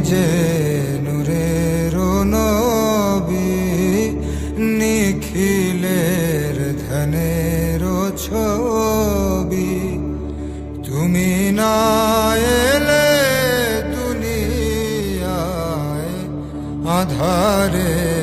যে নূরের নবী, নিখিলের ধ্যানের ছবি। তুমি না এলে দুনিয়ায় আধারে